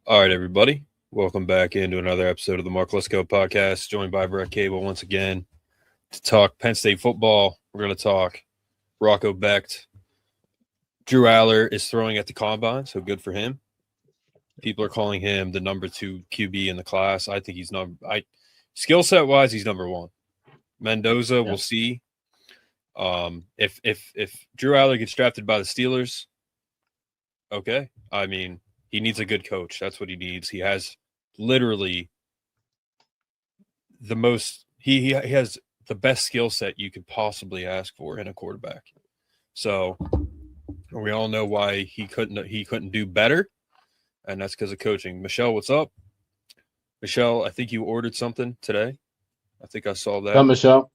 All right, everybody. Welcome back into another episode of the Lesko podcast, joined by Brett Cable once again to talk Penn State football. We're going to talk Rocco Becht. Drew Allar is throwing at the combine, so good for him. People are calling him the number 2 QB in the class. I think he's skill set wise, he's number 1. Mendoza, we'll see. If Drew Allar gets drafted by the Steelers, okay. I mean, he needs a good coach. That's what he needs. He has literally the most he has the best skill set you could possibly ask for in a quarterback. So we all know why he couldn't do better, and that's because of coaching. Michelle, what's up? Michelle, I think you ordered something today. I think I saw that. Come, Michelle.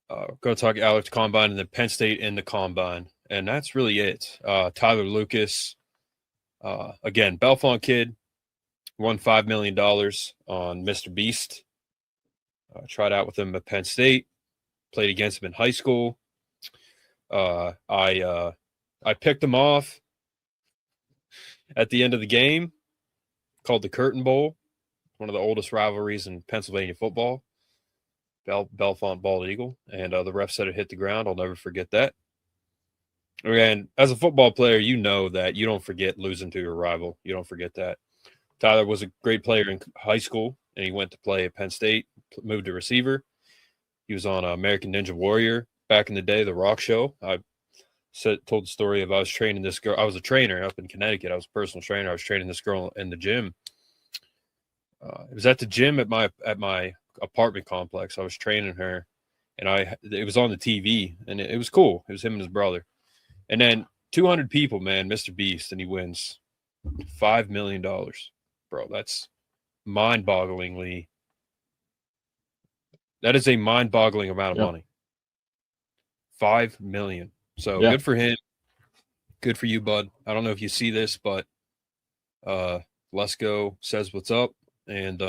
Going to talk Alex Combine and then Penn State in the Combine. And that's really it. Tyler Lucas, again, Belfont kid, won $5 million on Mr. Beast. Tried out with him at Penn State, played against him in high school. I picked him off at the end of the game, called the Curtain Bowl, one of the oldest rivalries in Pennsylvania football. Belfont Bald Eagle, and the ref said it hit the ground. I'll never forget that. And as a football player, you know that you don't forget losing to your rival. You don't forget that. Tyler was a great player in high school, and he went to play at Penn State, moved to receiver. He was on American Ninja Warrior back in the day, the Rock Show. I told the story of I was training this girl. I was a trainer up in Connecticut. I was a personal trainer. I was training this girl in the gym. It was at the gym at my apartment complex. I was training her, and it was on the TV, and it was cool. It was him and his brother. And then 200 people, man, Mr. Beast, and he wins $5 million. Bro, that's mind-bogglingly – that is a mind-boggling amount of money. $5 million. So good for him. Good for you, bud. I don't know if you see this, but Lesko says what's up. And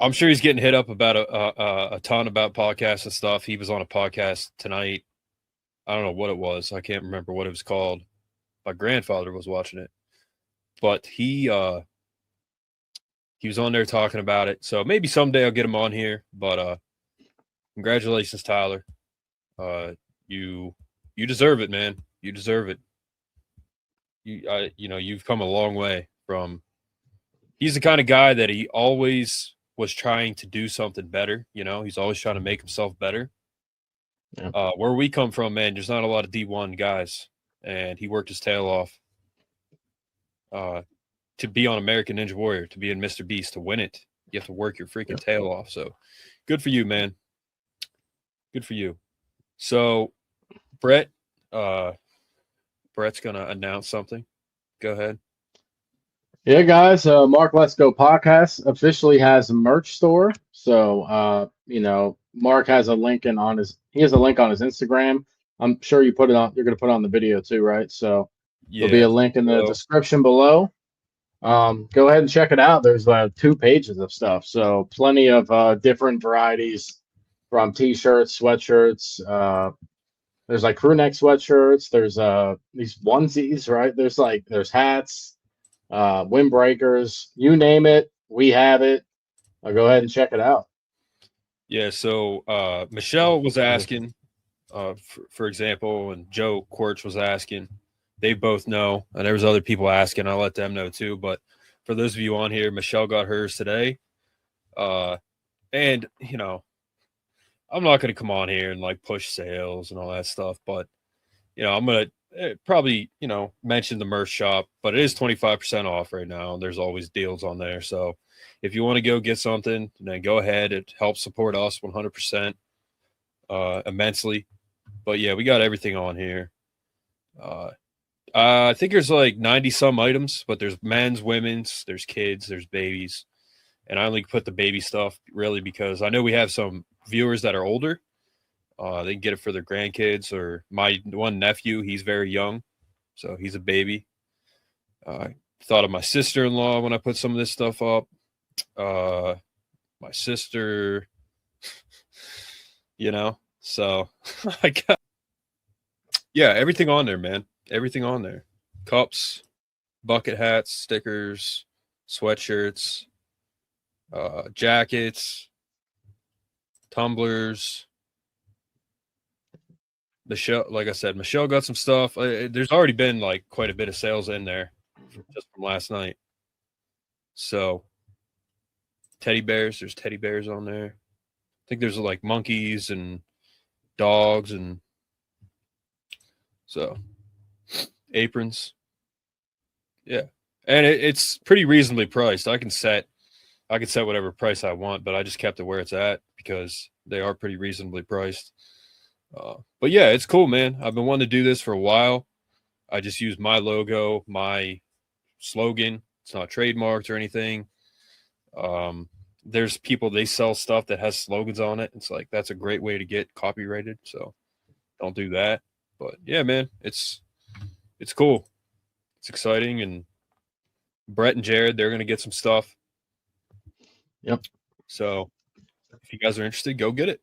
I'm sure he's getting hit up about a ton about podcasts and stuff. He was on a podcast tonight. I don't know what it was. I can't remember what it was called. My grandfather was watching it. But he was on there talking about it. So maybe someday I'll get him on here. But congratulations, Tyler. You deserve it, man. You deserve it. You've come a long way from – he's the kind of guy that he always was trying to do something better. You know, he's always trying to make himself better. Yeah. Where we come from, man, there's not a lot of D1 guys, and he worked his tail off to be on American Ninja Warrior, to be in Mr. Beast, to win it. You have to work your freaking tail off. So good for you, man. Good for you. So Brett's going to announce something. Go ahead. Yeah, guys, Mark Lesko Podcast officially has a merch store. So, Mark has a link on his Instagram. I'm sure you're going to put it on the video too, right? So there'll be a link in the description below. Go ahead and check it out. There's 2 pages of stuff. So plenty of different varieties from t-shirts, sweatshirts. There's like crew neck sweatshirts. There's these onesies, right? There's hats. Windbreakers, you name it, we have it. I'll go ahead and check it out. Yeah, so Michelle was asking, for example, and Joe Quirch was asking. They both know, and there was other people asking. I'll let them know too. But for those of you on here, Michelle got hers today. And, I'm not going to come on here and like push sales and all that stuff, but, I'm going to probably, mention the merch shop, but it is 25% off right now. And there's always deals on there. So if you want to go get something, then go ahead. It helps support us 100% immensely. But yeah, we got everything on here. I think there's like 90 some items, but there's men's, women's, there's kids, there's babies. And I only put the baby stuff really because I know we have some viewers that are older. They can get it for their grandkids, or my one nephew, he's very young, so he's a baby. I thought of my sister-in-law when I put some of this stuff up. My sister, so I got, everything on there, man. Everything on there. Cups, bucket hats, stickers, sweatshirts, jackets, tumblers. Michelle, like I said, Michelle got some stuff. There's already been like quite a bit of sales in there just from last night. So teddy bears, there's teddy bears on there. I think there's like monkeys and dogs, and so aprons. Yeah. And it's pretty reasonably priced. I can set whatever price I want, but I just kept it where it's at because they are pretty reasonably priced. But yeah, it's cool, man. I've been wanting to do this for a while. I just use my logo, my slogan. It's not trademarked or anything. There's people, they sell stuff that has slogans on it. It's like, that's a great way to get copyrighted. So don't do that. But yeah, man, it's cool. It's exciting. And Brett and Jared, they're going to get some stuff. Yep. So if you guys are interested, go get it.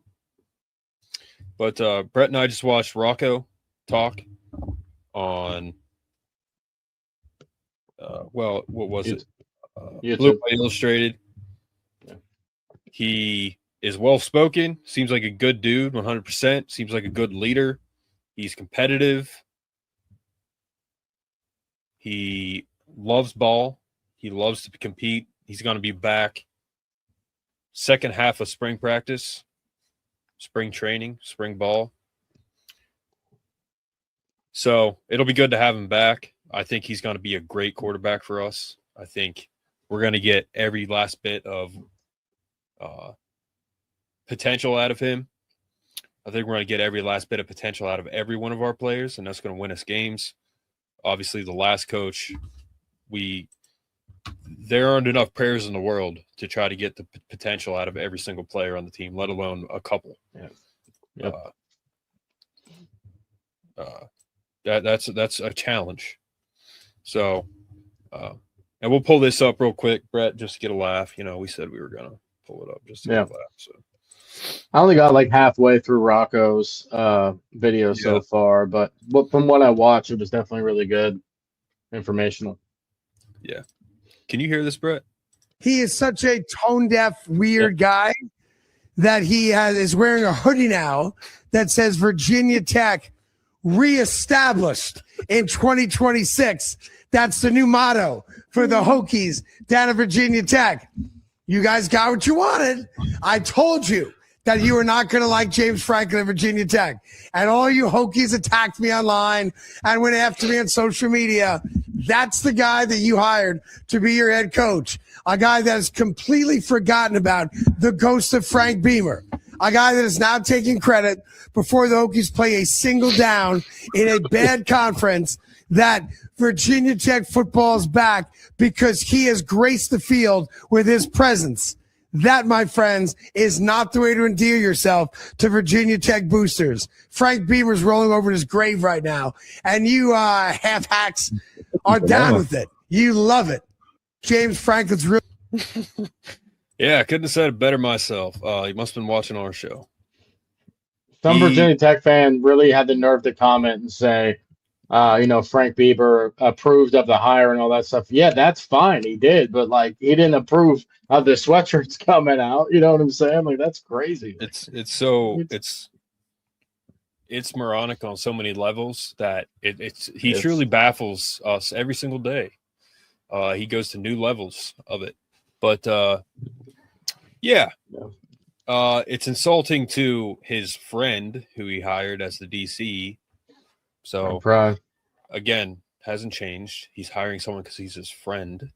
But Brett and I just watched Rocco talk on, what was it? Blue White Illustrated. Yeah. He is well-spoken. Seems like a good dude, 100%. Seems like a good leader. He's competitive. He loves ball. He loves to compete. He's going to be back second half of spring practice. Spring training, spring ball. So it'll be good to have him back. I think he's going to be a great quarterback for us. I think we're going to get every last bit of potential out of him. I think we're going to get every last bit of potential out of every one of our players, and that's going to win us games. Obviously, the last coach, there aren't enough players in the world to try to get the potential out of every single player on the team, let alone a couple. Yeah. Yep. That's a challenge. So, and we'll pull this up real quick, Brett, just to get a laugh. We said we were gonna pull it up just to get a laugh. So I only got like halfway through Rocco's video so far, but from what I watched, it was definitely really good, informational. Yeah. Can you hear this, Brett? He is such a tone-deaf, weird guy that he is wearing a hoodie now that says Virginia Tech reestablished in 2026. That's the new motto for the Hokies down at Virginia Tech. You guys got what you wanted. I told you that you were not going to like James Franklin at Virginia Tech. And all you Hokies attacked me online and went after me on social media. That's the guy that you hired to be your head coach. A guy that has completely forgotten about the ghost of Frank Beamer. A guy that is now taking credit before the Hokies play a single down in a bad conference that Virginia Tech football is back because he has graced the field with his presence. That, my friends, is not the way to endear yourself to Virginia Tech boosters. Frank Beamer's rolling over in his grave right now, and you half hacks are down with it. You love it. James Franklin's real. Yeah, I couldn't have said it better myself. He must have been watching our show. Some Virginia Tech fan really had the nerve to comment and say, Frank Beamer approved of the hire and all that stuff. Yeah, that's fine. He did, but he didn't approve of the sweatshirts coming out. You know what I'm saying? That's crazy. It's moronic on so many levels that he truly baffles us every single day. He goes to new levels of it, but it's insulting to his friend who he hired as the DC. So again, hasn't changed. He's hiring someone because he's his friend.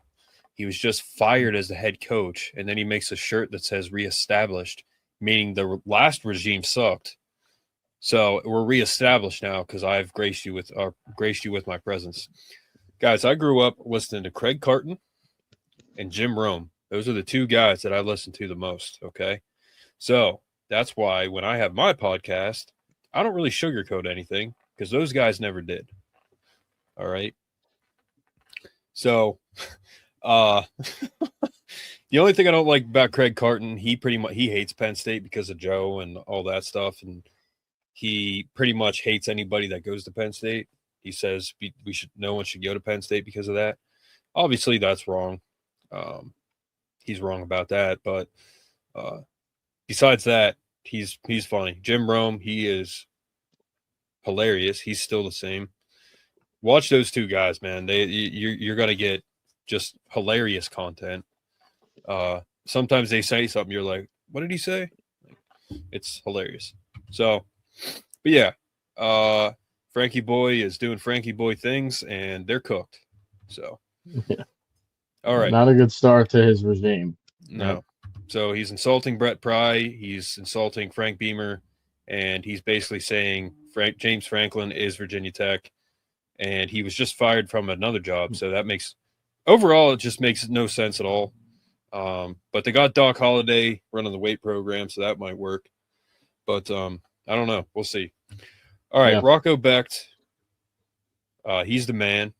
He was just fired as the head coach, and then he makes a shirt that says reestablished, meaning the last regime sucked. So we're reestablished now because I've graced you with my presence. Guys, I grew up listening to Craig Carton and Jim Rome. Those are the two guys that I listen to the most, okay? So that's why when I have my podcast, I don't really sugarcoat anything because those guys never did. All right? So the only thing I don't like about Craig Carton, he hates Penn State because of Joe and all that stuff, and he pretty much hates anybody that goes to Penn State. He says no one should go to Penn State because of that. Obviously, that's wrong. He's wrong about that, but besides that, he's funny. Jim Rome, he is hilarious. He's still the same. Watch those two guys, man. You're gonna get just hilarious content. Sometimes they say something, you're like, what did he say? It's hilarious. So, but yeah, Frankie Boy is doing Frankie Boy things, and they're cooked. So, yeah. All right. Not a good start to his regime. No. So he's insulting Brett Pry. He's insulting Frank Beamer, and he's basically saying James Franklin is Virginia Tech, and he was just fired from another job. So that it just makes no sense at all. But they got Doc Holliday running the weight program, so that might work. But I don't know. We'll see. All right, yeah. Rocco Becht. He's the man.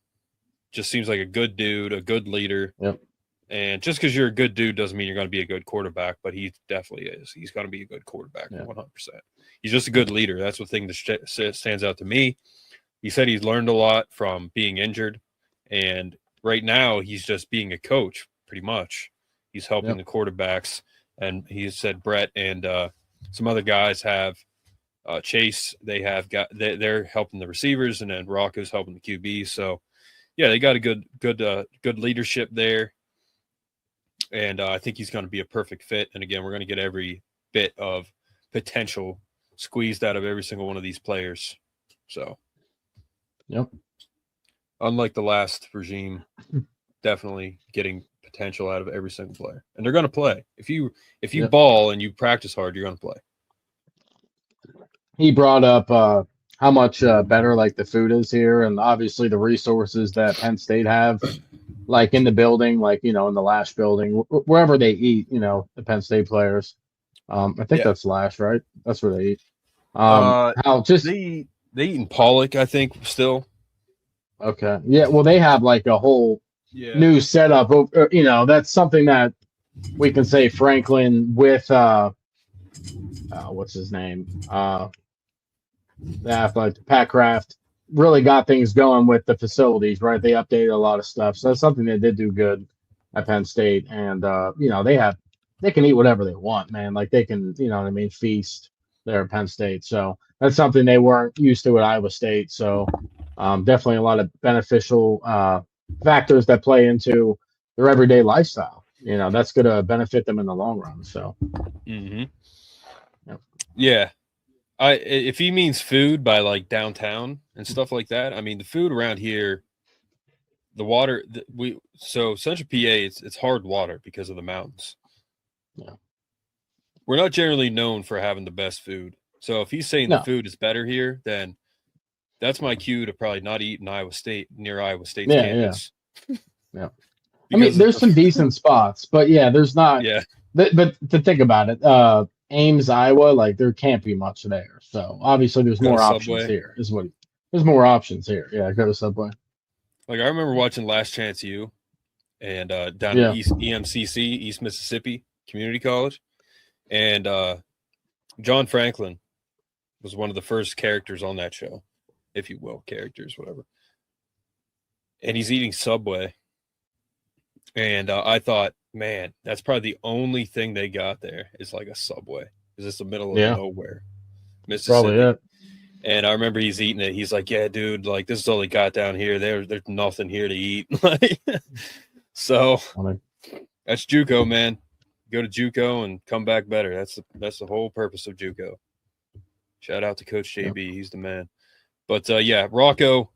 Just seems like a good dude, a good leader. Yep. And just because you're a good dude doesn't mean you're going to be a good quarterback, but he definitely is. He's going to be a good quarterback, 100%. He's just a good leader. That's the thing that stands out to me. He said he's learned a lot from being injured, and right now he's just being a coach, pretty much. He's helping the quarterbacks, and he said Brett and some other guys have Chase. They're helping the receivers, and then Rocco's helping the QB. So, yeah, they got a good leadership there. And I think he's going to be a perfect fit. And again, we're going to get every bit of potential squeezed out of every single one of these players. So, yep. Unlike the last regime, definitely getting potential out of every single player. And they're going to play. If you ball and you practice hard, you're going to play. He brought up how much better like the food is here, and obviously the resources that Penn State have. Like in the building, like, in the Lash building, wherever they eat, the Penn State players. I think that's Lash, right? That's where they eat. How just they eat in Pollock, I think, still. Okay. Yeah. Well, they have like a whole new setup. That's something that we can say Franklin with what's his name? The athletic Pat Kraft really got things going with the facilities, right? They updated a lot of stuff. So that's something they did do good at Penn State. And, they can eat whatever they want, man. Like they can, feast there at Penn State. So that's something they weren't used to at Iowa State. So definitely a lot of beneficial factors that play into their everyday lifestyle. That's going to benefit them in the long run. So, yeah. If he means food by like downtown and stuff like that, I mean the food around here, the water Central PA, it's hard water because of the mountains. Yeah, we're not generally known for having the best food. So if he's saying the food is better here, then that's my cue to probably not eat in near Iowa State's campus. Yeah. I mean, there's some decent spots, but there's not. Yeah. But to think about it, Ames, Iowa, like there can't be much there. So obviously there's more options here. There's more options here. Yeah, go to Subway. Like I remember watching Last Chance U and down in EMCC, East Mississippi Community College. And John Franklin was one of the first characters on that show, if you will, whatever. And he's eating Subway. And I thought, man, that's probably the only thing they got there is like a Subway. Because it's the middle of nowhere, Mississippi. Probably it. And I remember he's eating it. He's like, yeah, dude, like this is all they got down here. There's nothing here to eat. So that's JUCO, man. Go to JUCO and come back better. That's the whole purpose of JUCO. Shout out to Coach JB. He's the man. But Rocco,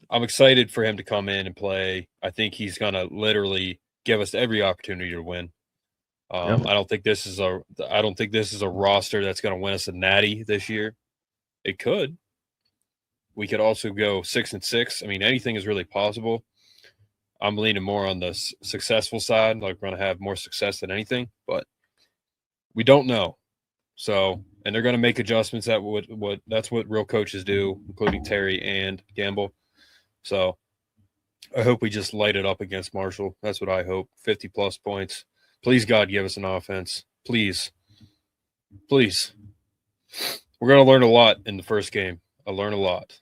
I'm excited for him to come in and play. I think he's going to literally give us every opportunity to win. I don't think this is a roster that's going to win us a natty this year. It could. We could also go 6-6. I mean, anything is really possible. I'm leaning more on the successful side. Like, we're going to have more success than anything, but we don't know. So, and they're going to make adjustments. That's what real coaches do, including Terry and Gamble. So, I hope we just light it up against Marshall. That's what I hope. 50-plus points. Please, God, give us an offense. Please. Please. We're going to learn a lot in the first game. Learn a lot.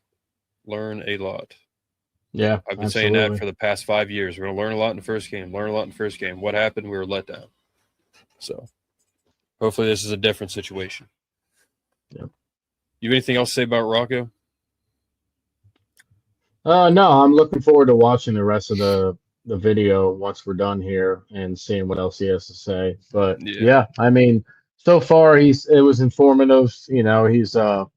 Yeah, I've been saying that for the past 5 years. We're going to learn a lot in the first game. What happened? We were let down. So, hopefully this is a different situation. Yep. You have anything else to say about Rocco? No, I'm looking forward to watching the rest of the video once we're done here and seeing what else he has to say. But yeah, I mean, so far it was informative. You know, he's not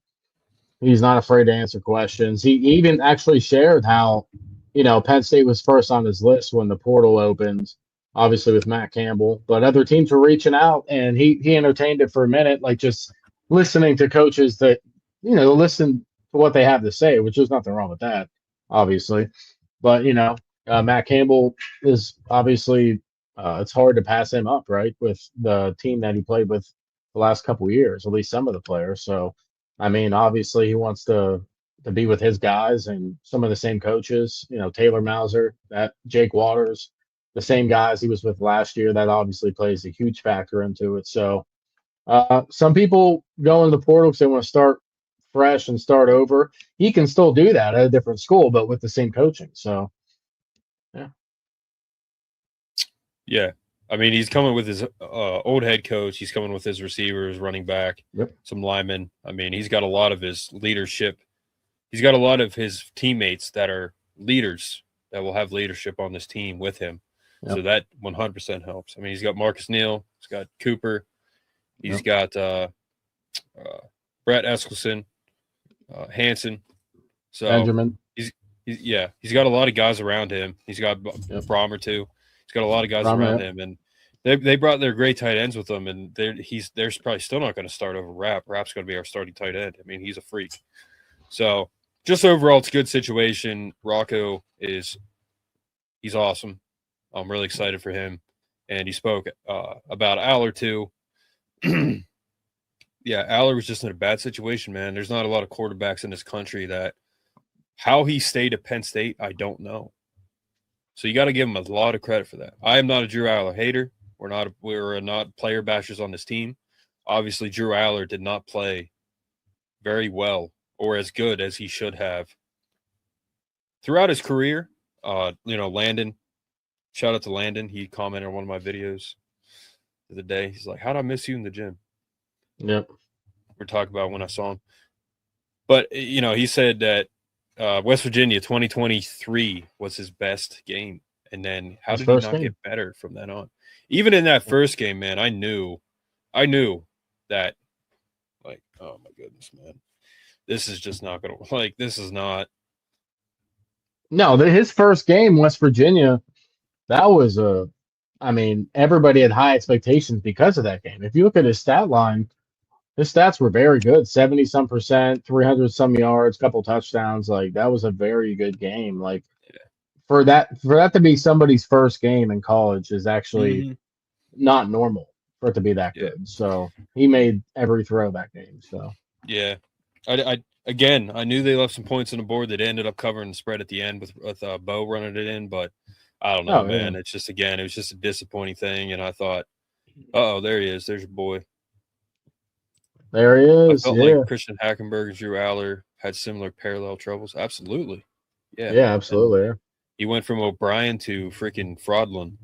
afraid to answer questions. He even actually shared how, you know, Penn State was first on his list when the portal opened, obviously with Matt Campbell, but other teams were reaching out, and he entertained it for a minute, like just listening to coaches that, you know, listen to what they have to say, which is nothing wrong with that, obviously. But, you know, Matt Campbell is obviously, it's hard to pass him up, right, with the team that he played with the last couple of years, at least some of the players. So, I mean, obviously he wants to be with his guys and some of the same coaches, you know, Taylor Mauser, that Jake Waters, the same guys he was with last year. That obviously plays a huge factor into it. So some people go in the portal because they want to start fresh and start over. He can still do that at a different school, but with the same coaching. So, yeah. Yeah. I mean, he's coming with his old head coach. He's coming with his receivers, running back, some linemen. I mean, he's got a lot of his leadership. He's got a lot of his teammates that are leaders that will have leadership on this team with him. Yep. So that 100% helps. I mean, he's got Marcus Neal. He's got Cooper. He's got Brett Eskelson, Hanson. So Benjamin. He's got a lot of guys around him. He's got Brahmer too. He's got a lot of guys around him, and they brought their great tight ends with them, and they're probably still not going to start over Rapp. Rapp's going to be our starting tight end. I mean, he's a freak. So just overall, it's a good situation. Rocco he's awesome. I'm really excited for him, and he spoke about Allar too. Yeah, Allar was just in a bad situation, man. There's not a lot of quarterbacks in this country that how he stayed at Penn State, I don't know. So you got to give him a lot of credit for that. I am not a Drew Allar hater. We're not player bashers on this team. Obviously, Drew Allar did not play very well or as good as he should have throughout his career. You know, Landon. Shout out to Landon. He commented on one of my videos the other day. He's like, "How'd I miss you in the gym?" Yep. We're talking about when I saw him. But you know, he said that West Virginia 2023 was his best game. And then how did he not get better from then on? Even in that first game, man, I knew that, like, oh my goodness, man. This is just not going to, like, this is not. No, his first game, West Virginia, that was I mean, everybody had high expectations because of that game. If you look at his stat line, his stats were very good, 70-some percent, 300-some yards, couple touchdowns. Like, that was a very good game. Like, for that to be somebody's first game in college is actually not normal for it to be that good. So he made every throw that game. So yeah, I knew they left some points on the board that ended up covering the spread at the end with Bo running it in, but I don't know, man. It's just, again, it was just a disappointing thing, and I thought, there he is. There's your boy. There he is. I felt like Christian Hackenberg and Drew Allar had similar parallel troubles. Absolutely. Yeah. Yeah, absolutely. And he went from O'Brien to freaking Fraudlin.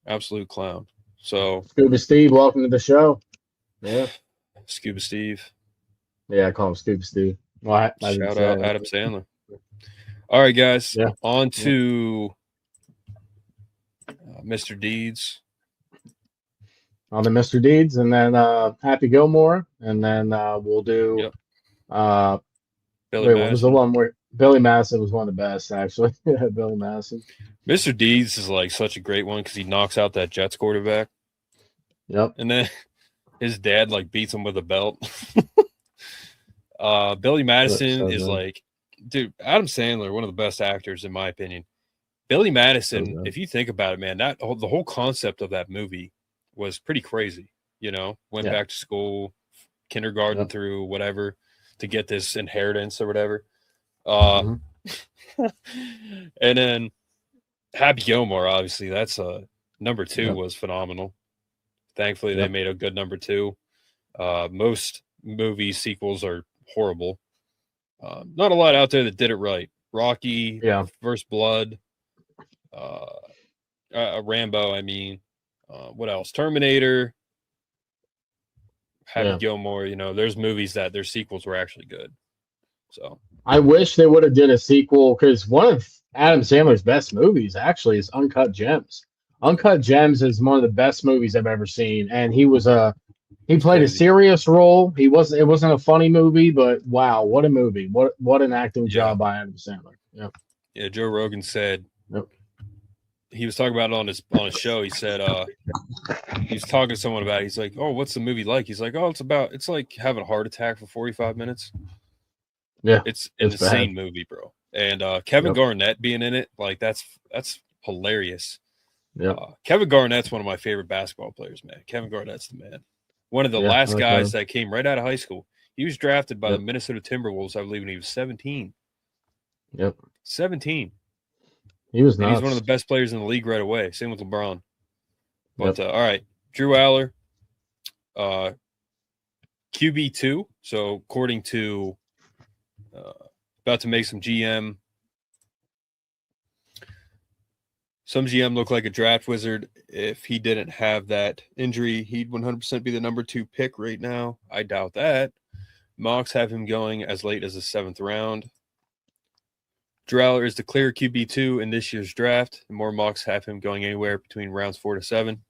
Absolute clown. So Scuba Steve, welcome to the show. Yeah. Scuba Steve. Yeah, I call him Scuba Steve. Well, shout out Adam Sandler. All right, guys. Yeah. On to Mr. Deeds. On to Mr. Deeds, and then Happy Gilmore, and then we'll do Billy what was the one where Billy Madison was one of the best, actually. Yeah, Billy Madison. Mr. Deeds is like such a great one because he knocks out that Jets quarterback. Yep. And then his dad like beats him with a belt. Billy Madison is like, dude, Adam Sandler, one of the best actors in my opinion. Billy Madison, if you think about it, man, the whole concept of that movie was pretty crazy. You know, went back to school, kindergarten through whatever, to get this inheritance or whatever. And then Happy Gilmore, obviously, that's number 2 was phenomenal. Thankfully, they made a good number 2. Most movie sequels are horrible. Not a lot out there that did it right. Rocky, First Blood, Rambo. I mean, what else? Terminator, Happy Gilmore. You know, there's movies that their sequels were actually good. So I wish they would have did a sequel, because one of Adam Sandler's best movies actually is Uncut Gems. Uncut Gems is one of the best movies I've ever seen, and he played a serious role. It wasn't a funny movie, but wow, what a movie! What an acting job by Adam Sandler. Yeah, Joe Rogan said he was talking about it on his show. He said he was talking to someone about it. He's like, "Oh, what's the movie like?" He's like, "Oh, it's like having a heart attack for 45 minutes." Yeah, it's an insane movie, bro. And Kevin Garnett being in it, like that's hilarious. Yeah, Kevin Garnett's one of my favorite basketball players, man. Kevin Garnett's the man. One of the last guys that came right out of high school. He was drafted by the Minnesota Timberwolves, I believe, when he was 17. Yep. 17. He was nuts. He's one of the best players in the league right away. Same with LeBron. But all right, Drew Allar, QB2. So according to about to make some GM. Some GM look like a draft wizard. If he didn't have that injury, he'd 100% be the number 2 pick right now. I doubt that. Mocks have him going as late as the 7th round. Drew Allar is the clear QB2 in this year's draft. And more mocks have him going anywhere between rounds 4 to 7.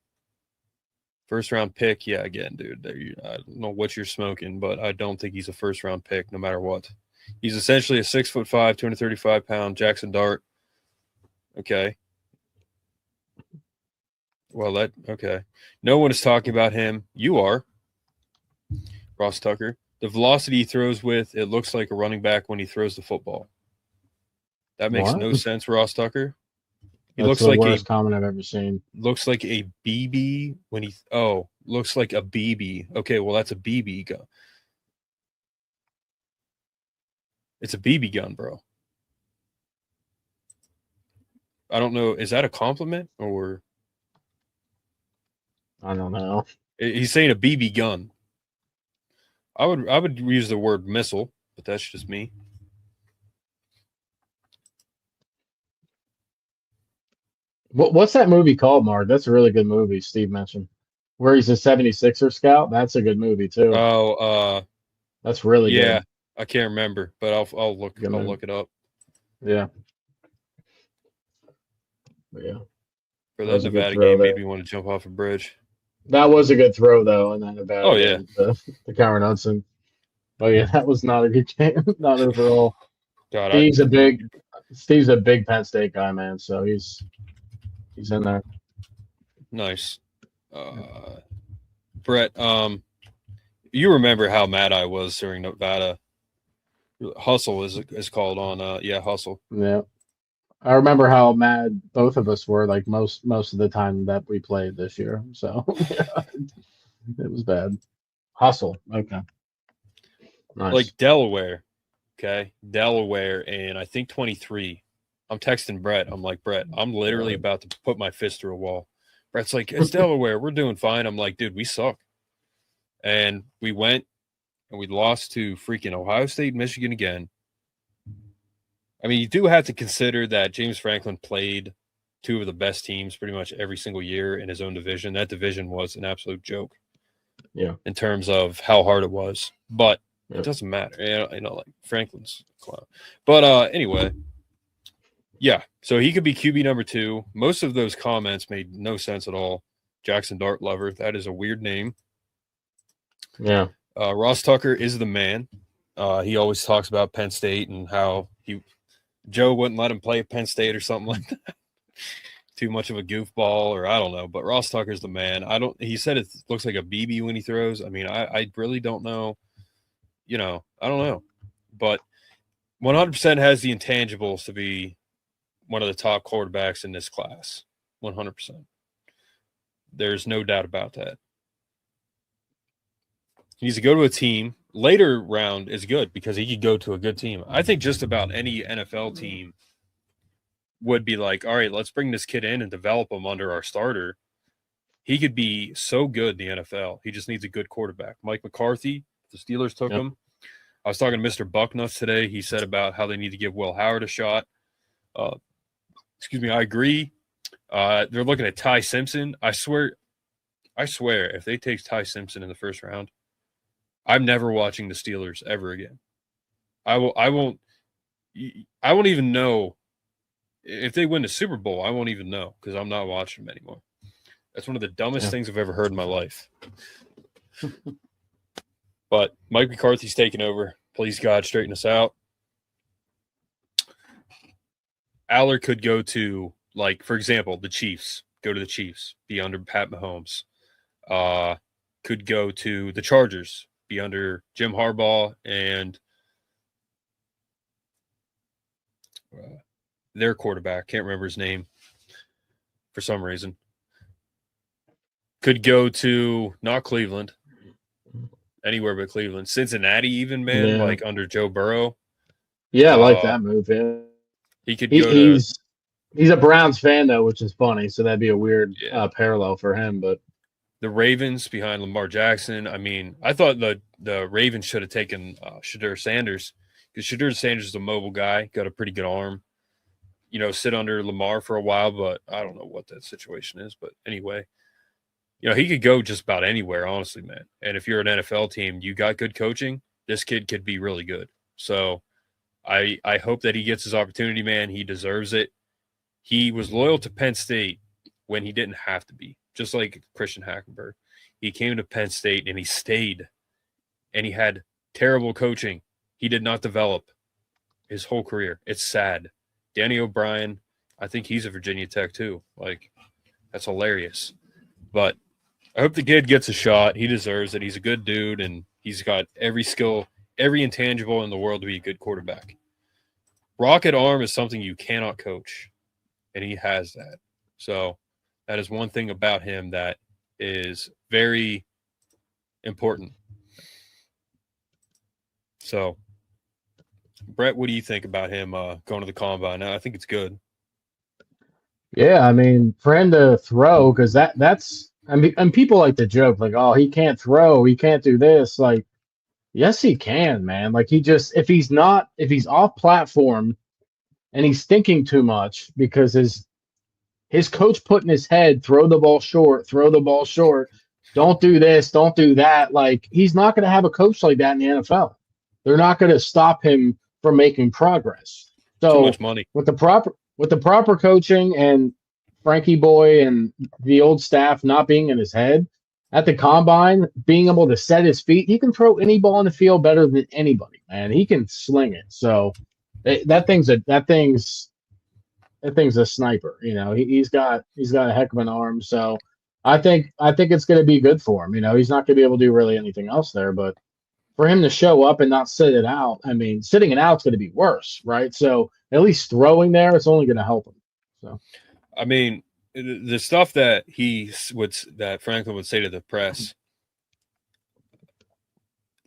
First round pick, yeah, again, dude. I don't know what you're smoking, but I don't think he's a first round pick no matter what. He's essentially a 6'5", 235-pound Jackson Dart. Okay. Well, okay. No one is talking about him. You are. Ross Tucker. The velocity he throws with, it looks like a running back when he throws the football. That makes no sense, Ross Tucker. He looks like the worst comment I've ever seen. Looks like a BB when he looks like a BB. Okay, well that's a BB gun. It's a BB gun, bro. I don't know. Is that a compliment or? I don't know. He's saying a BB gun. I would use the word missile, but that's just me. What's that movie called, Mark? That's a really good movie Steve mentioned. Where he's a 76er scout. That's a good movie too. Oh, that's really good. Yeah, I can't remember, but I'll look it up. Yeah. For that Nevada game made me want to jump off a bridge. That was a good throw though, in that Nevada. Oh yeah. The Cameron Hudson. Oh yeah, that was not a good game. Not overall. God, Steve's a big Penn State guy, man. So he's in there. Nice. Brett, you remember how mad I was during Nevada. Hustle is called on Hustle. Yeah. I remember how mad both of us were, like most of the time that we played this year. So yeah, it was bad. Hustle. Okay. Nice. Like Delaware. Okay. Delaware, and I think 23. I'm texting Brett. I'm like, Brett, I'm literally about to put my fist through a wall. Brett's like, it's Delaware. We're doing fine. I'm like, dude, we suck. And we went and we lost to freaking Ohio State, Michigan again. I mean, you do have to consider that James Franklin played 2 of the best teams pretty much every single year in his own division. That division was an absolute joke. Yeah. In terms of how hard it was. But it doesn't matter. You know, like Franklin's a clown. But anyway. Yeah, so he could be QB number 2. Most of those comments made no sense at all. Jackson Dart lover, that is a weird name. Yeah. Ross Tucker is the man. He always talks about Penn State and how Joe wouldn't let him play at Penn State or something like that. too much of a goofball, or I don't know. But Ross Tucker's the man. He said it looks like a BB when he throws. I mean, I really don't know. I don't know. But 100% has the intangibles to be one of the top quarterbacks in this class. 100%. There's no doubt about that. He needs to go to a team. Later round is good because he could go to a good team. I think just about any NFL team would be like, all right, let's bring this kid in and develop him under our starter. He could be so good in the NFL. He just needs a good quarterback. Mike McCarthy, the Steelers took him. I was talking to Mr. Bucknuts today. He said about how they need to give Will Howard a shot. I agree. They're looking at Ty Simpson. I swear, if they take Ty Simpson in the first round, I'm never watching the Steelers ever again. I won't even know if they win the Super Bowl. I won't even know because I'm not watching them anymore. That's one of the dumbest things I've ever heard in my life. But Mike McCarthy's taking over. Please, God, straighten us out. Allar could go to, like, for example, the Chiefs. Go to the Chiefs. Be under Pat Mahomes. Could go to the Chargers. Be under Jim Harbaugh and their quarterback. Can't remember his name for some reason. Could go to not Cleveland. Anywhere but Cleveland. Cincinnati even, man, like under Joe Burrow. Yeah, I like that move. Yeah. He could go to... He's a Browns fan, though, which is funny, so that'd be a weird parallel for him. But the Ravens behind Lamar Jackson. I mean, I thought the Ravens should have taken Shadur Sanders because Shadur Sanders is a mobile guy, got a pretty good arm. Sit under Lamar for a while, but I don't know what that situation is. But anyway, he could go just about anywhere, honestly, man. And if you're an NFL team, you got good coaching, this kid could be really good. So I hope that he gets his opportunity, man. He deserves it. He was loyal to Penn State when he didn't have to be, just like Christian Hackenberg. He came to Penn State and he stayed, and he had terrible coaching. He did not develop his whole career. It's sad. Danny O'Brien, I think he's a Virginia Tech too. Like, that's hilarious. But I hope the kid gets a shot. He deserves it. He's a good dude, and he's got every skill, every intangible in the world to be a good quarterback. Rocket arm is something you cannot coach, and he has that. So that is one thing about him that is very important. So, Brett, what do you think about him going to the combine? I think it's good. Yeah, I mean, for him to throw, because that's – I mean, and people like to joke, like, oh, he can't throw, he can't do this. Like, yes, he can, man. Like, he just – if he's off platform and he's thinking too much because his coach put in his head, throw the ball short, don't do this, don't do that. Like, he's not going to have a coach like that in the NFL. They're not going to stop him from making progress. So too much money. With the proper coaching and Frankie Boy and the old staff not being in his head at the combine, being able to set his feet, he can throw any ball in the field better than anybody, man. He can sling it. So that thing's a sniper. He's got a heck of an arm. So I think it's going to be good for him. He's not going to be able to do really anything else there, but for him to show up and not sit it out, I mean, sitting it out is going to be worse, right? So at least throwing there, it's only going to help him. So, I mean, the stuff that that Franklin would say to the press,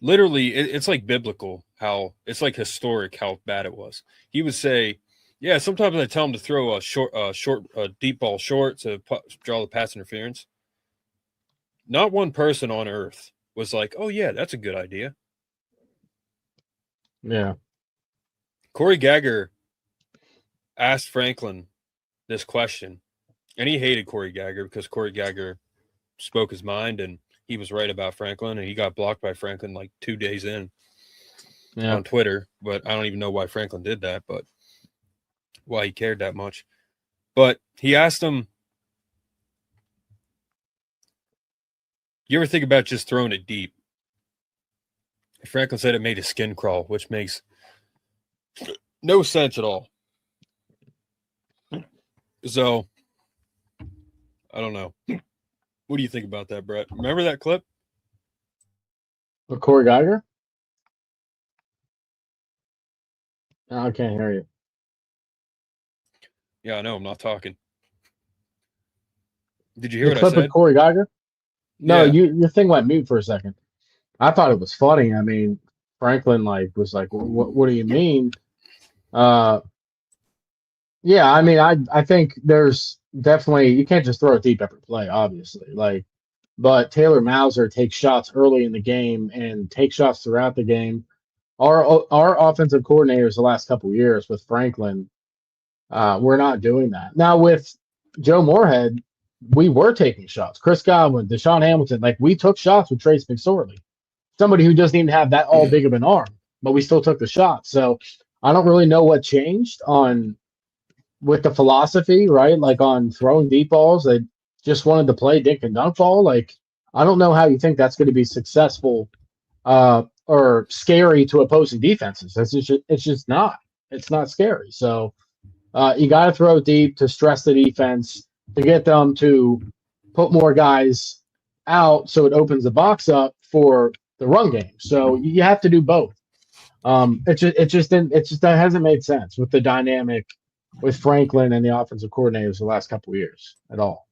literally, it's like biblical. How it's like historic how bad it was. He would say, "Yeah, sometimes I tell him to throw a deep ball short to draw the pass interference." Not one person on earth was like, "Oh yeah, that's a good idea." Yeah. Corey Gagger asked Franklin this question, and he hated Corey Gagger because Corey Gagger spoke his mind, and he was right about Franklin, and he got blocked by Franklin like 2 days in on Twitter. But I don't even know why Franklin did that, but why he cared that much. But he asked him, you ever think about just throwing it deep? Franklin said it made his skin crawl, which makes no sense at all. So I don't know. What do you think about that, Brett? Remember that clip? With Corey Geiger? I can't hear you. Yeah, I know. I'm not talking. Did you hear The what I clip with said? Corey Geiger? No, Yeah. your thing went mute for a second. I thought it was funny. I mean, Franklin was like, what do you mean? Yeah, I mean, I think there's definitely you can't just throw it deep every play, obviously. But Taylor Mauser takes shots early in the game and takes shots throughout the game. Our offensive coordinators the last couple of years with Franklin, we're not doing that. Now with Joe Moorhead, we were taking shots. Chris Godwin, Deshaun Hamilton, like we took shots with Trace McSorley, somebody who doesn't even have that all big of an arm, but we still took the shot. So I don't really know what changed on with the philosophy, right? Like on throwing deep balls, they just wanted to play dink and dunk ball. Like I don't know how you think that's going to be successful or scary to opposing defenses. It's just not. It's not scary. So you got to throw deep to stress the defense to get them to put more guys out, so it opens the box up for the run game. So you have to do both. It just that hasn't made sense with the dynamic with Franklin and the offensive coordinators the last couple of years at all.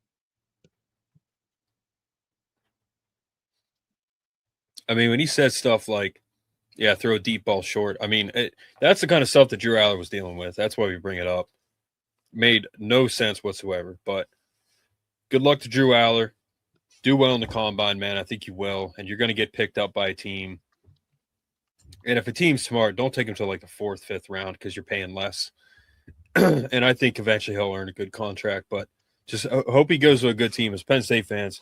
I mean, when he said stuff like, yeah, throw a deep ball short, I mean, that's the kind of stuff that Drew Allar was dealing with. That's why we bring it up. Made no sense whatsoever. But good luck to Drew Allar. Do well in the combine, man. I think you will. And you're going to get picked up by a team. And if a team's smart, don't take him to like the 4th, 5th round because you're paying less. And I think eventually he'll earn a good contract. But just hope he goes to a good team. As Penn State fans,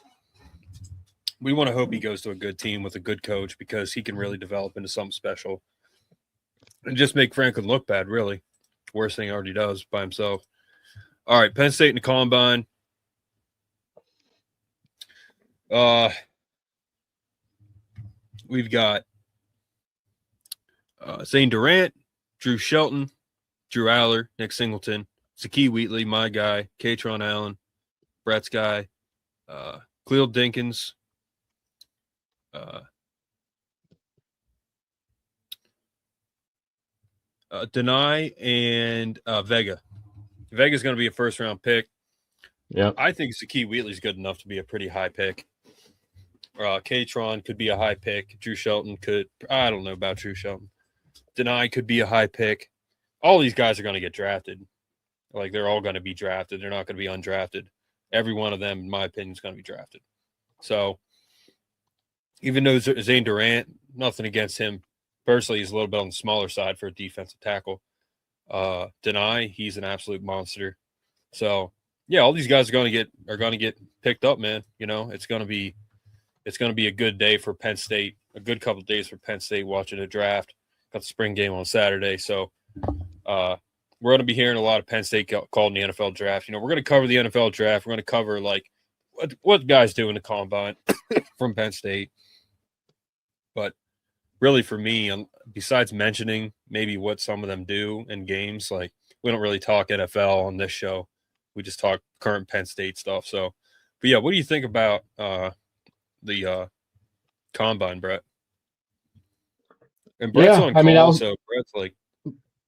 we want to hope he goes to a good team with a good coach because he can really develop into something special and just make Franklin look bad, really. Worst thing he already does by himself. All right, Penn State in the combine. We've got Zane Durant, Drew Shelton, Drew Allar, Nick Singleton, Zakee Wheatley, my guy, Katron Allen, Brett's guy, Cleo Dinkins, Denai, and Vega. Vega's going to be a first-round pick. Yeah, I think Zakee Wheatley's good enough to be a pretty high pick. Katron could be a high pick. Drew Shelton could. I don't know about Drew Shelton. Denai could be a high pick. All these guys are going to get drafted. Like, they're all going to be drafted. They're not going to be undrafted. Every one of them, in my opinion, is going to be drafted. So, even though Zane Durant, nothing against him. Personally, he's a little bit on the smaller side for a defensive tackle. Denai, he's an absolute monster. So, yeah, all these guys are going to get picked up, man. You know, it's going to be a good day for Penn State. A good couple of days for Penn State watching a draft. Got the spring game on Saturday, so we're going to be hearing a lot of Penn State called in the NFL draft. You know, we're going to cover the NFL draft. We're going to cover like what guys do in the combine from Penn State. But really, for me, besides mentioning maybe what some of them do in games, like we don't really talk NFL on this show. We just talk current Penn State stuff. So, but yeah, what do you think about the combine, Brett? And Brett's on call, so Brett's like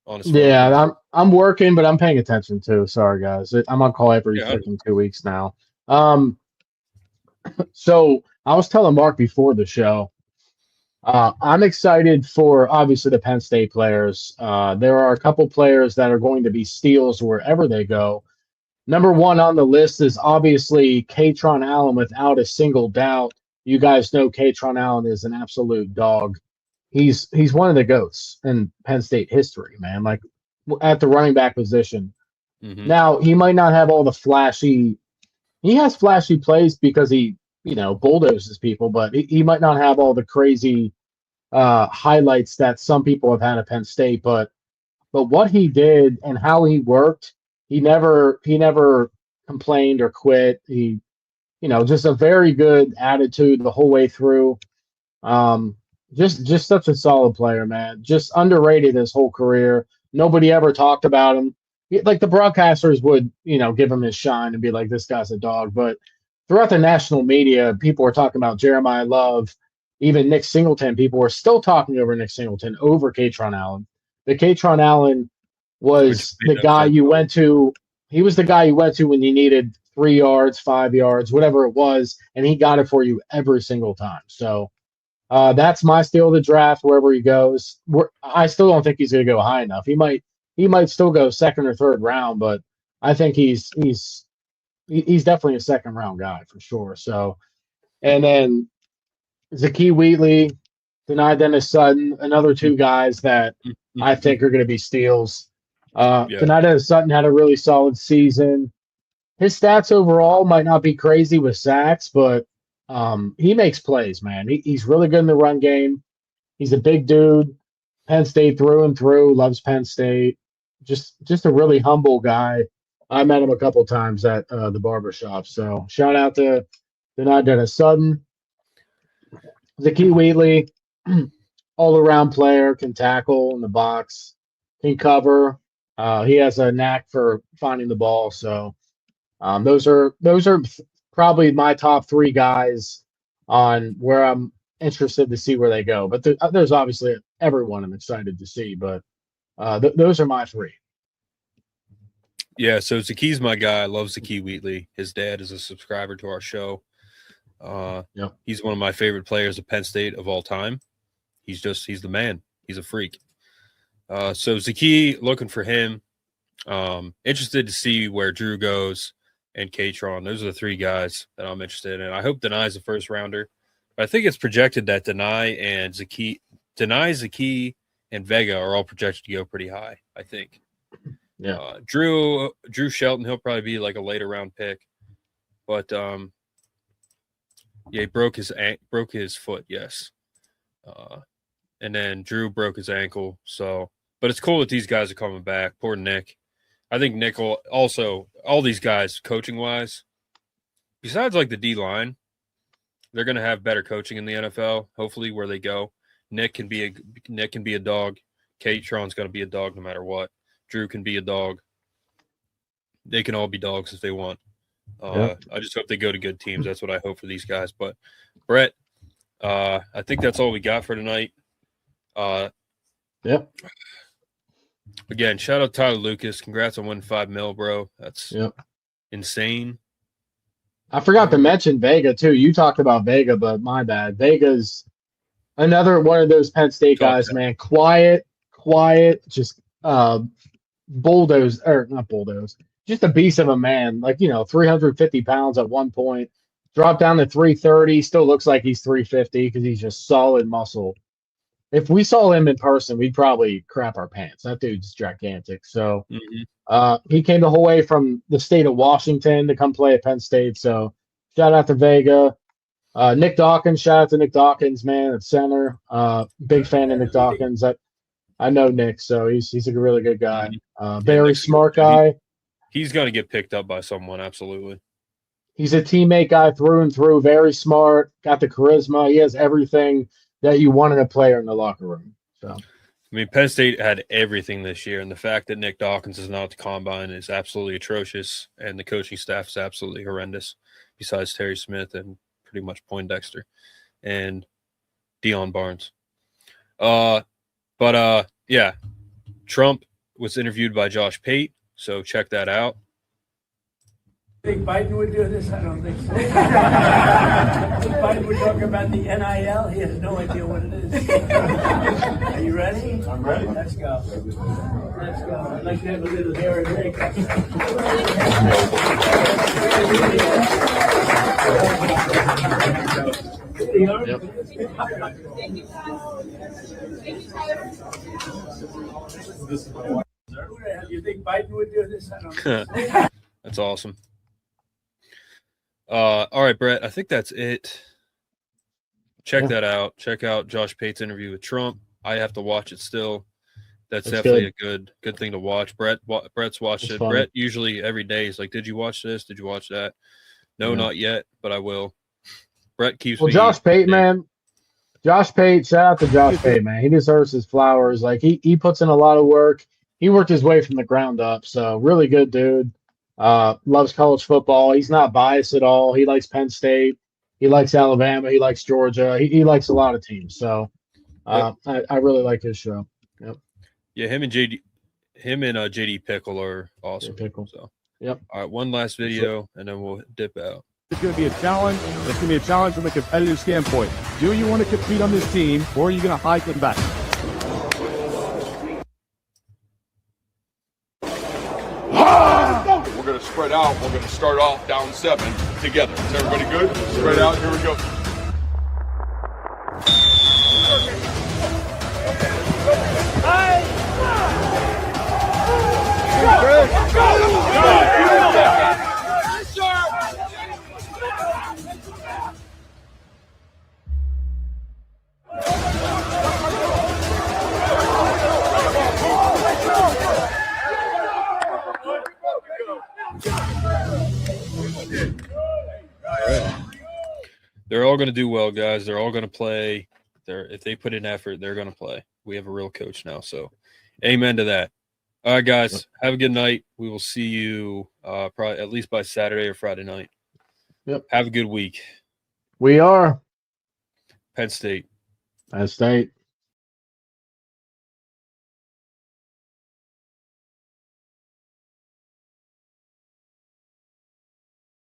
on his phone. Yeah, I'm working, but I'm paying attention too. Sorry, guys. I'm on call every freaking 2 weeks now. So I was telling Mark before the show, I'm excited for obviously the Penn State players. There are a couple players that are going to be steals wherever they go. Number one on the list is obviously Katron Allen, without a single doubt. You guys know Katron Allen is an absolute dog. He's one of the GOATs in Penn State history, man. Like at the running back position. Mm-hmm. Now he might not have all the flashy. He has flashy plays because he, bulldozes people, but he might not have all the crazy highlights that some people have had at Penn State. But what he did and how he worked, he never complained or quit. He, just a very good attitude the whole way through. Just such a solid player, man. Just underrated his whole career. Nobody ever talked about him. like the broadcasters would, give him his shine and be like, this guy's a dog. But throughout the national media, people were talking about Jeremiah Love, even Nick Singleton. People were still talking over Nick Singleton over Katron Allen. The Katron Allen was the guy you went to. He was the guy you went to when you needed 3 yards, 5 yards, whatever it was, and he got it for you every single time. So that's my steal of the draft wherever he goes. I still don't think he's going to go high enough. He might still go second or third round, but I think he's definitely a second round guy for sure. So, and then Zakee Wheatley, Deni Dennis Sutton, another 2 guys that I think are going to be steals. Deni Dennis Sutton had a really solid season. His stats overall might not be crazy with sacks, but he makes plays, man. He's really good in the run game. He's a big dude. Penn State through and through, loves Penn State. Just a really humble guy. I met him a couple times at the barbershop. So shout out to Deni Dennis Sutton. Zakee Wheatley, all-around player, can tackle in the box, can cover. He has a knack for finding the ball. So those are probably my top 3 guys on where I'm interested to see where they go. But there's obviously everyone I'm excited to see. But those are my 3. Yeah, so Zakee's my guy. I love Zakee Wheatley. His dad is a subscriber to our show. He's one of my favorite players of Penn State of all time. He's the man. He's a freak. So Zakee, looking for him. Interested to see where Drew goes and Katron. Those are the 3 guys that I'm interested in. I hope Deni's a first rounder. But I think it's projected that Deni, Zakee, and Vega are all projected to go pretty high, I think. Yeah. Drew Shelton, he'll probably be like a later round pick. But he broke his foot, yes. And then Drew broke his ankle. So, but it's cool that these guys are coming back. Poor Nick. I think Nick will also, all these guys coaching wise, besides like the D line, they're going to have better coaching in the NFL. Hopefully, where they go, Nick can be a dog. Katron's going to be a dog no matter what. Drew can be a dog. They can all be dogs if they want. I just hope they go to good teams. That's what I hope for these guys. But Brett, I think that's all we got for tonight. Again, shout out Tyler Lucas. Congrats on winning $5 million, bro. That's insane. I forgot to mention Vega too. You talked about Vega, but my bad. Vega's another one of those Penn State guys, man. Quiet, just bulldoze, or not bulldoze, just a beast of a man. Like, 350 pounds at one point, dropped down to 330. Still looks like he's 350 because he's just solid muscle. If we saw him in person, we'd probably crap our pants. That dude's gigantic. So he came the whole way from the state of Washington to come play at Penn State. So shout out to Vega. Nick Dawkins, shout out to Nick Dawkins, man, at center. Big fan of Nick Dawkins. I know Nick, so he's a really good guy. Very smart guy. He's going to get picked up by someone, absolutely. He's a teammate guy through and through. Very smart. Got the charisma. He has everything that you wanted a player in the locker room. So, I mean, Penn State had everything this year, and the fact that Nick Dawkins is not at the combine is absolutely atrocious, and the coaching staff is absolutely horrendous, besides Terry Smith and pretty much Poindexter and Deion Barnes. Yeah, Trump was interviewed by Josh Pate, so check that out. Think Biden would do this? I don't think so. If Biden would talk about the NIL, he has no idea what it is. Are you ready? I'm ready. Let's go. I'd like to have a little hair and makeup. You think Biden would do this? I don't think so. That's awesome. All right, Brett, I think that's it. Check that out. Check out Josh Pate's interview with Trump. I have to watch it still. That's definitely a good thing to watch. Brett's watched it. Fun. Brett usually every day is like, did you watch this? Did you watch that? No, not yet, but I will. Brett keeps me. Josh Pate, man. Josh Pate, shout out to Josh Pate, man. He deserves his flowers. Like he puts in a lot of work. he worked his way from the ground up. So really good dude. Loves college football. He's not biased at all. He likes Penn State. He likes Alabama. He likes Georgia. He likes a lot of teams. So I really like his show. Yep. Yeah, him and JD Pickle are awesome. Pickle. So yep. All right, one last video and then we'll dip out. It's going to be a challenge. It's going to be a challenge from a competitive standpoint. Do you want to compete on this team, or are you going to hide them back? We're going to spread out. We're going to start off down 7 together. Is everybody good? Spread out. Here we go. They're all going to do well, guys. They're all going to play. If they put in effort, they're going to play. We have a real coach now, so amen to that. All right, guys, have a good night. We will see you probably at least by Saturday or Friday night. Yep. Have a good week. We are Penn State. Penn State.